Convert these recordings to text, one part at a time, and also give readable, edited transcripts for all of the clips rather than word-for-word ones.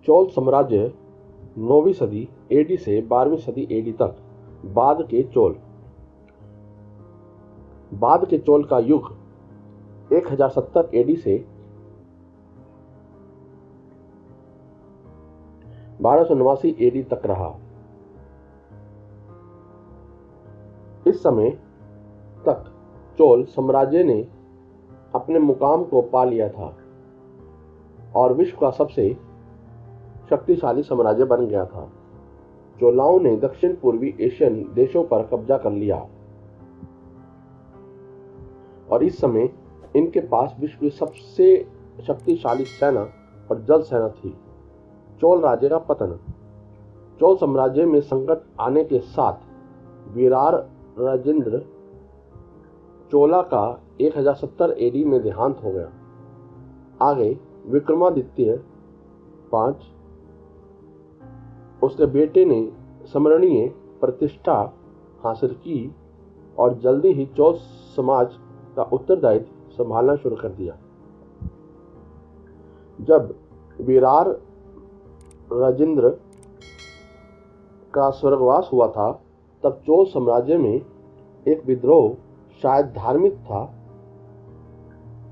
चोल साम्राज्य 9वीं सदी एडी से 12वीं सदी एडी तक बाद के चोल का युग 1070 एडी से 1289 एडी तक रहा। इस समय तक चोल साम्राज्य ने अपने मुकाम को पा लिया था और विश्व का सबसे शक्तिशाली साम्राज्य बन गया था। चोलाओं ने दक्षिण पूर्वी एशियन देशों पर कब्जा कर लिया और इस समय इनके पास विश्व की सबसे शक्तिशाली सेना और जल सेना थी। चोल राज्य का पतन। चोल साम्राज्य में संकट आने के साथ विरार राजेंद्र चोला का 1070 एडी में देहांत हो गया। आगे विक्रमादित्य 5 उसके बेटे ने स्मरणीय प्रतिष्ठा हासिल की और जल्दी ही चोल समाज का उत्तरदायित्व संभालना शुरू कर दिया। जब विरार राजेंद्र का स्वर्गवास हुआ था तब चोल साम्राज्य में एक विद्रोह शायद धार्मिक था।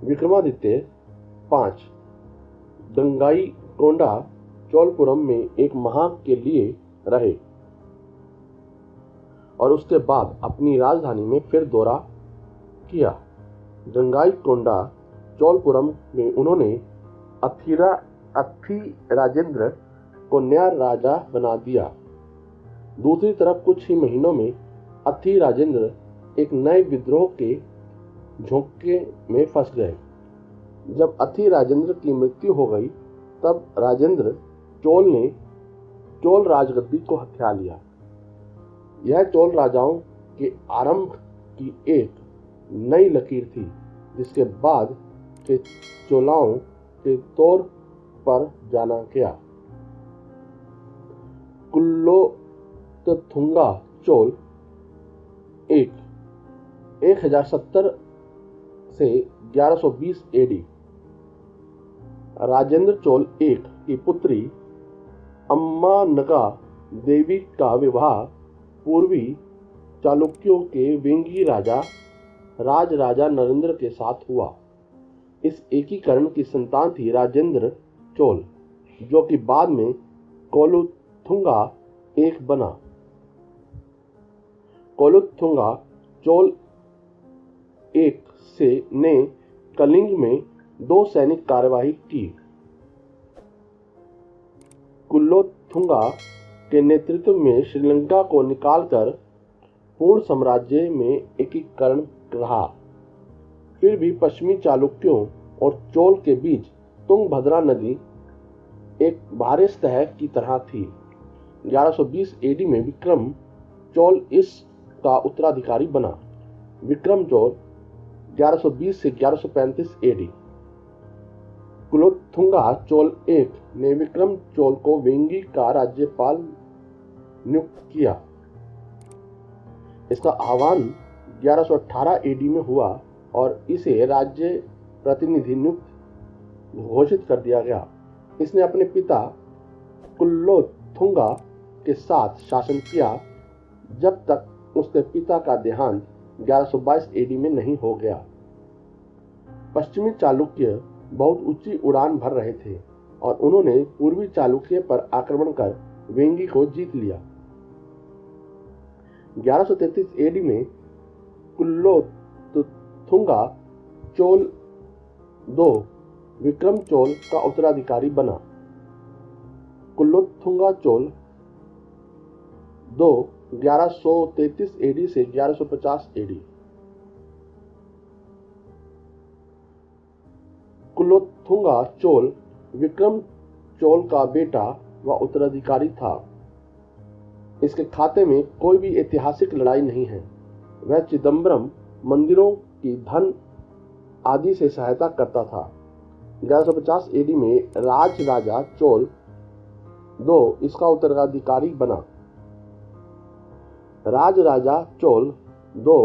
विक्रमादित्य 5 गंगाई कोंडा चोलपुरम में एक माह के लिए रहे और उसके बाद अपनी राजधानी में फिर दौरा किया। गंगाई कोंडा चोलपुरम में उन्होंने अथी राजेंद्र को नया राजा बना दिया। दूसरी तरफ कुछ ही महीनों में अथी राजेंद्र एक नए विद्रोह के झोंके में फंस गए। जब अथी राजेंद्र की मृत्यु हो गई तब राजेंद्र चोल ने चोल राजगद्दी को हथिया लिया। यह चोल राजाओं के आरंभ की एक नई लकीर थी जिसके बाद के चोलाओं के तौर पर जाना गया। कुलोत्तुंगा चोल 1070 से 1120 एडी। राजेंद्र चोल की पुत्री अम्मानगा देवी का विवाह पूर्वी चालुक्यों के वेंगी राजा नरेंद्र के साथ हुआ। इस एकीकरण की संतान थी राजेंद्र चोल जो कि बाद में कोलुथुंगा बना। कोलुथुंगा चोल से ने कलिंग में 2 सैनिक कार्यवाही की। कुलोथुंगा के नेतृत्व में श्रीलंका को निकालकर पूर्ण साम्राज्य में एकीकरण रहा। फिर भी पश्चिमी चालुक्यों और चोल के बीच तुंगभद्रा नदी एक भारी सतह की तरह थी। 1120 एडी में विक्रम चोल इसका उत्तराधिकारी बना। विक्रम चोल 1120 से 1135 एडी। कुलोथुंगा चोल ने विक्रम चोल को वेंगी का राज्यपाल नियुक्त किया। इसका आह्वान 1118 एडी में हुआ और इसे राज्य प्रतिनिधि नियुक्त घोषित कर दिया गया। इसने अपने पिता कुलोथुंगा के साथ शासन किया जब तक उसके पिता का देहांत 1122 एडी में नहीं हो गया। पश्चिमी चालुक्य बहुत ऊंची उड़ान भर रहे थे और उन्होंने पूर्वी चालुक्य पर आक्रमण कर वेंगी को जीत लिया। 1133 एडी में कुलोथुंगा चोल 2 विक्रम चोल का उत्तराधिकारी बना। कुलोथुंगा चोल 2 1133 एडी से 1150 एडी। कुलोथुंगा चोल विक्रम चोल का बेटा व उत्तराधिकारी था। इसके खाते में कोई भी ऐतिहासिक लड़ाई नहीं है। वह चिदम्बरम मंदिरों की धन आदि से सहायता करता था। 1150 एडी में राजा चोल 2 इसका उत्तराधिकारी बना। राजा चोल 2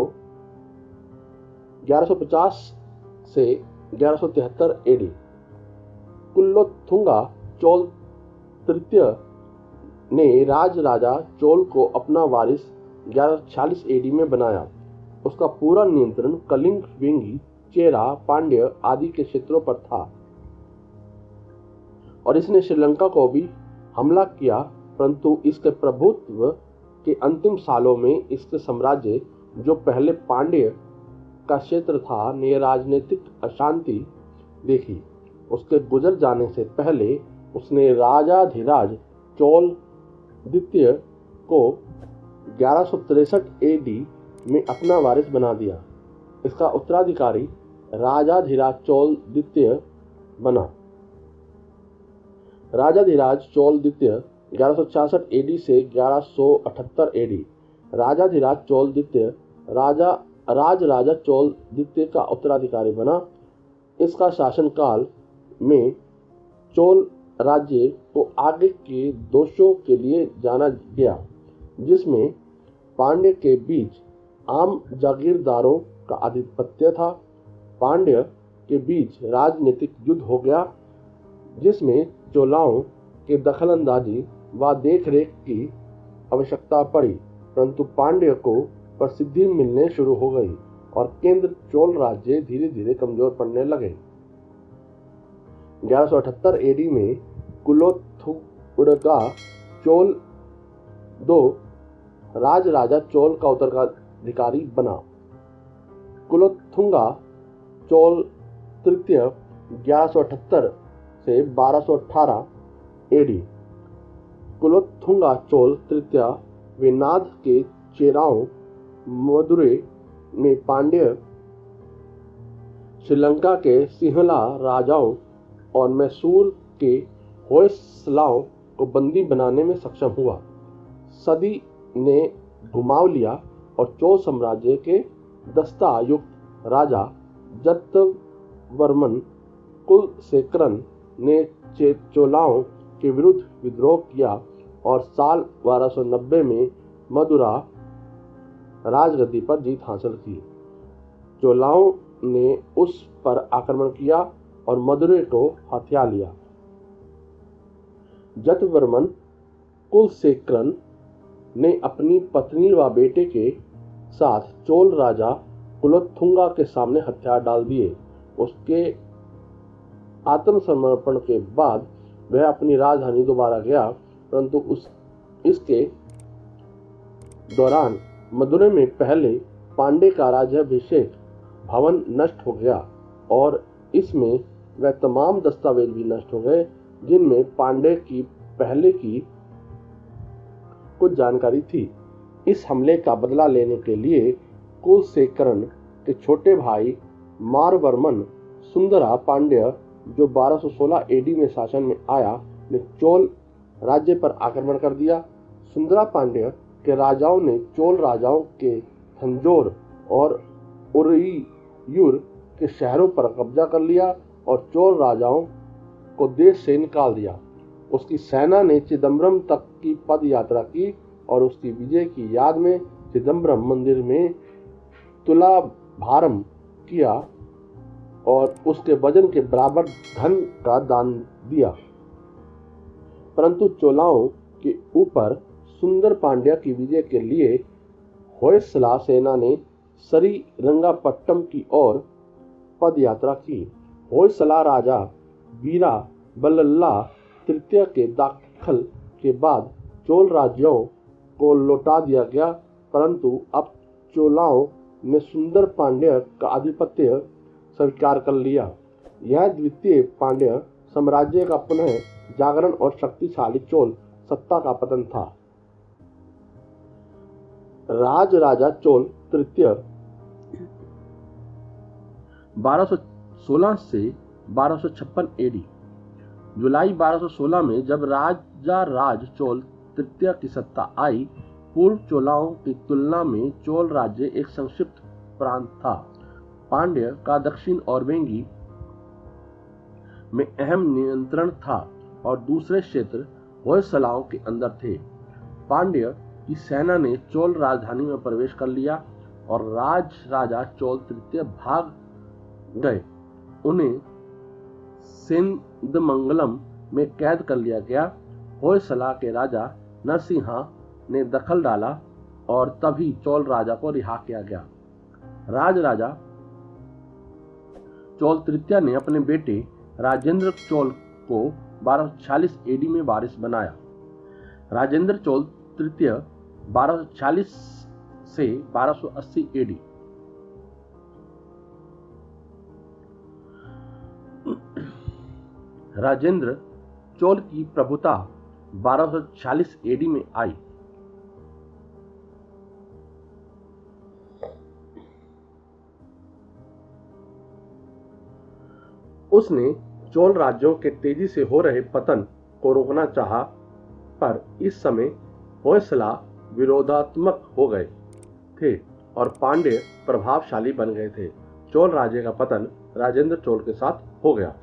1150 से 1173 एडी। कुलोथुंगा चोल तृतीय ने राजा चोल को अपना वारिस 1146 एडी में बनाया। उसका पूरा नियंत्रण कलिंग, वेंगी, चेरा, पांड्य आदि के क्षेत्रों पर था और इसने श्रीलंका को भी हमला किया, परंतु इसके प्रभुत्व के अंतिम सालों में इसके साम्राज्य, जो पहले पांड्य का क्षेत्र था, ने राजनीतिक अशांति देखी। उसके गुजर जाने से पहले उसने राजाधिराज चोल द्वितीय को 1163 एडी में अपना वारिस बना दिया। इसका उत्तराधिकारी राजाधिराज चोल द्वितीय बना। राजाधिराज चोल द्वितीय 1166 एडी से 1178 एडी। राजाधिराज चोल द्वितीय राजा चोल द्वितीय का उत्तराधिकारी बना। इसका शासनकाल में चोल राज्य को आगे के दोषों के लिए जाना गया, जिसमें पांड्य के बीच आम जागीरदारों का आधिपत्य था। पांड्य के बीच राजनीतिक युद्ध हो गया, जिसमें चोलाओं के दखलंदाजी व देखरेख की आवश्यकता पड़ी, परंतु पांड्य को प्रसिद्धि मिलने शुरू हो गई और केंद्र चोल राज्य धीरे धीरे कमजोर पड़ने लगे। 1178 एडी में कुलोथुंगा चोल राजा चोल का उत्तराधिकारी बना। कुलोथुंगा चोल तृतीय 1178 से 1218 एडी। कुलोथुंगा चोल तृतीय वेनाद के चेराओं, मदुरै में पांड्य, श्रीलंका के सिंहला राजाओं और मैसूर के होयसलाओं को बंदी बनाने में सक्षम हुआ। सदी ने घुमाव लिया और चोल साम्राज्य के दस्ता युक्त राजा जतवर्मन कुलशेखरन ने चोलाओं के विरुद्ध विद्रोह किया और साल 1290 में मदुरा राजगद्दी पर जीत हासिल की। चोलाओं ने उस पर आक्रमण किया और मदुरै को हथिया लिया। जतवर्मन कुलशेखरन ने अपनी पत्नी व बेटे के साथ चोल राजा कुलोथुंगा के सामने हथियार डाल दिए। उसके आत्मसमर्पण के बाद वह अपनी राजधानी दोबारा गया, परंतु इसके दौरान मदुरै में पहले पांड्य का राज्याभिषेक भवन नष्ट हो गया और इसमें वह तमाम दस्तावेज भी नष्ट हो गए जिनमें पांड्य की पहले की कुछ जानकारी थी। इस हमले का बदला लेने के लिए कुलशेखरन के छोटे भाई मारवर्मन सुंदरा पांड्य, जो 1216 एडी में शासन में आया, ने चोल राज्य पर आक्रमण कर दिया। सुंदरा पांड्य के राजाओं ने चोल राजाओं के थंजौर और उरैयूर के शहरों पर कब्जा कर लिया और चोल राजाओं को देश से निकाल दिया। उसकी सेना ने चिदम्बरम तक की पद यात्रा की और उसकी विजय की याद में चिदम्बरम मंदिर में तुलाभारम किया और उसके वजन के बराबर धन का दान दिया। परंतु चोलाओं के ऊपर सुंदर पांड्या की विजय के लिए होयसला सेना ने श्रीरंगपट्टम की ओर पद यात्रा की। होयसला राजा वीरा बल्लला तृतीय के दखल के बाद चोल राज्यों को लौटा दिया गया, परंतु अब चोलाओं ने सुंदर पांड्य का आधिपत्य स्वीकार कर लिया। यह द्वितीय पांड्य साम्राज्य का पुनः जागरण और शक्तिशाली चोल सत्ता का पतन था। राजा चोल तृतीय 1216 से 1256 एडी। जुलाई 1216 में जब राज चोल तृतीय की सत्ता आई, पूर्व चोलाओं की तुलना में चोल राज्य एक संक्षिप्त प्रांत था। पांड्य का दक्षिण और वेंगी में अहम नियंत्रण था और दूसरे क्षेत्र होयसलाओं के अंदर थे। पांड्य की सेना ने चोल राजधानी में प्रवेश कर लिया और राजा चोल तृतीय भाग गए। उन्हें सेंदमंगलम में कैद कर लिया गया। होयसला के राजा नरसिंहा ने दखल डाला और तभी चोल राजा को रिहा किया गया। राजा चोल तृतीय ने अपने बेटे राजेंद्र चोल को 1246 एडी में वारिस बनाया। राजेंद्र चोल तृतीय 1240 से 1280 एडी। राजेंद्र चोल की प्रभुता 1240 एडी में आई। उसने चोल राज्यों के तेजी से हो रहे पतन को रोकना चाहा, पर इस समय होयसला विरोधात्मक हो गए थे और पांड्य प्रभावशाली बन गए थे। चोल राज्य का पतन राजेंद्र चोल के साथ हो गया।